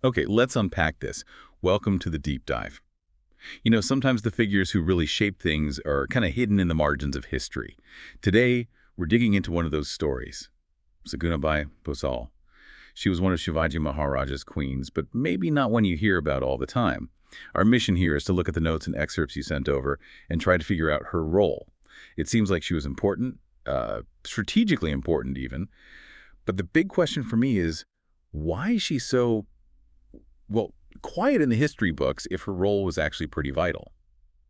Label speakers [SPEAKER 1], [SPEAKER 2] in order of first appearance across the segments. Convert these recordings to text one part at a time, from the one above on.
[SPEAKER 1] Okay, let's unpack this. Welcome to the deep dive. Sometimes the figures who really shape things are kind of hidden in the margins of history. Today, we're digging into one of those stories. Sagunabai, Bhosale. She was one of Shivaji Maharaj's queens, but maybe not one you hear about all the time. Our mission here is to look at the notes and excerpts you sent over and try to figure out her role. It seems like she was important, strategically important even, but the big question for me is, why is she so, well, quiet in the history books if her role was actually pretty vital?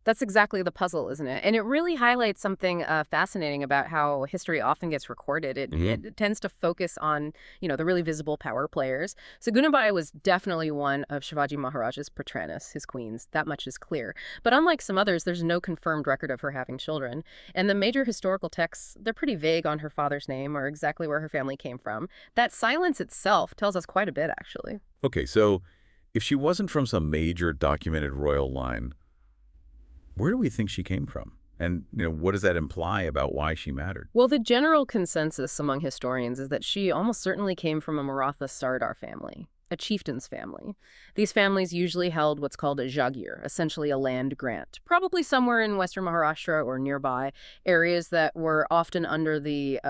[SPEAKER 2] That's exactly the puzzle, isn't it? And it really highlights something fascinating about how history often gets recorded. It,
[SPEAKER 1] Hmm.
[SPEAKER 2] it tends to focus on, the really visible power players. Sagunabai was definitely one of Shivaji Maharaj's patranis, his queens. That much is clear. But unlike some others, there's no confirmed record of her having children. And the major historical texts, they're pretty vague on her father's name or exactly where her family came from. That silence itself tells us quite a bit, actually.
[SPEAKER 1] Okay, so if she wasn't from some major documented royal line, where do we think she came from? And, what does that imply about why she mattered?
[SPEAKER 2] Well, the general consensus among historians is that she almost certainly came from a Maratha Sardar family, a chieftain's family. These families usually held what's called a jagir, essentially a land grant, probably somewhere in western Maharashtra or nearby areas that were often under the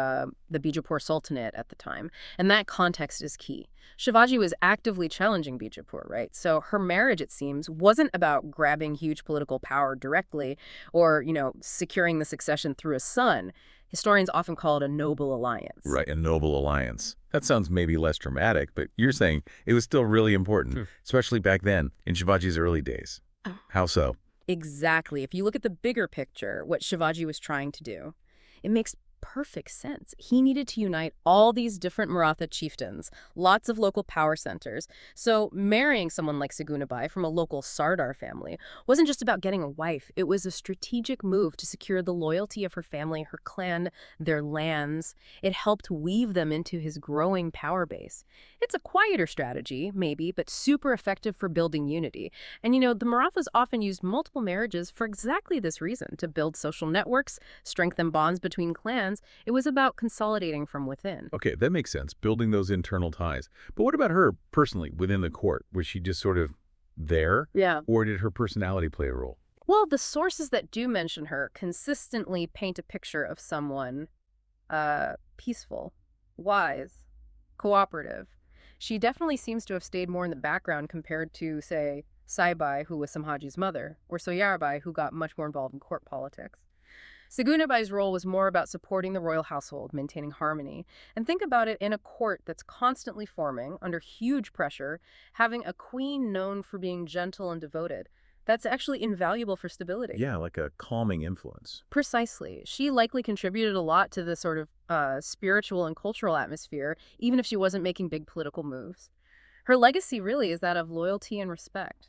[SPEAKER 2] Bijapur Sultanate at the time. And that context is key. Shivaji was actively challenging Bijapur, right? So her marriage, it seems, wasn't about grabbing huge political power directly or, securing the succession through a son. Historians often call it a noble alliance.
[SPEAKER 1] Right, a noble alliance. That sounds maybe less dramatic, but you're saying it was still really important, especially back then, in Shivaji's early days.
[SPEAKER 2] Oh.
[SPEAKER 1] How so?
[SPEAKER 2] Exactly. If you look at the bigger picture, what Shivaji was trying to do, it makes perfect sense. He needed to unite all these different Maratha chieftains, lots of local power centers. So marrying someone like Sagunabai from a local Sardar family wasn't just about getting a wife. It was a strategic move to secure the loyalty of her family, her clan, their lands. It helped weave them into his growing power base. It's a quieter strategy, maybe, but super effective for building unity. And the Marathas often used multiple marriages for exactly this reason, to build social networks, strengthen bonds between clans. It was about consolidating from within.
[SPEAKER 1] Okay, that makes sense, building those internal ties. But what about her personally within the court? Was she just sort of there,
[SPEAKER 2] Yeah.
[SPEAKER 1] or did her personality play a role?
[SPEAKER 2] Well, the sources that do mention her consistently paint a picture of someone peaceful, wise, cooperative. She definitely seems to have stayed more in the background compared to, say, Saibai, who was Samhaji's mother, or Soyarabai, who got much more involved in court politics. Sagunabai's role was more about supporting the royal household, maintaining harmony. And think about it, in a court that's constantly forming, under huge pressure, having a queen known for being gentle and devoted. That's actually invaluable for stability.
[SPEAKER 1] Yeah, like a calming influence.
[SPEAKER 2] Precisely. She likely contributed a lot to the sort of spiritual and cultural atmosphere, even if she wasn't making big political moves. Her legacy really is that of loyalty and respect.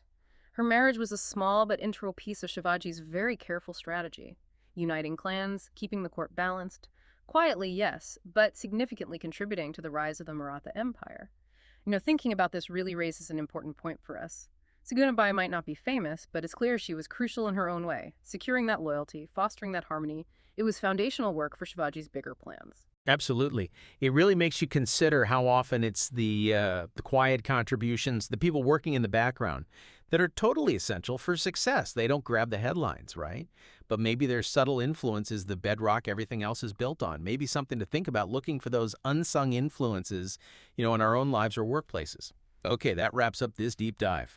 [SPEAKER 2] Her marriage was a small but integral piece of Shivaji's very careful strategy, uniting clans, keeping the court balanced. Quietly, yes, but significantly contributing to the rise of the Maratha Empire. Thinking about this really raises an important point for us. Sagunabai might not be famous, but it's clear she was crucial in her own way, securing that loyalty, fostering that harmony. It was foundational work for Shivaji's bigger plans.
[SPEAKER 3] Absolutely. It really makes you consider how often it's the quiet contributions, the people working in the background that are totally essential for success. They don't grab the headlines, right? But maybe their subtle influence is the bedrock everything else is built on. Maybe something to think about, looking for those unsung influences, in our own lives or workplaces. Okay, that wraps up this deep dive.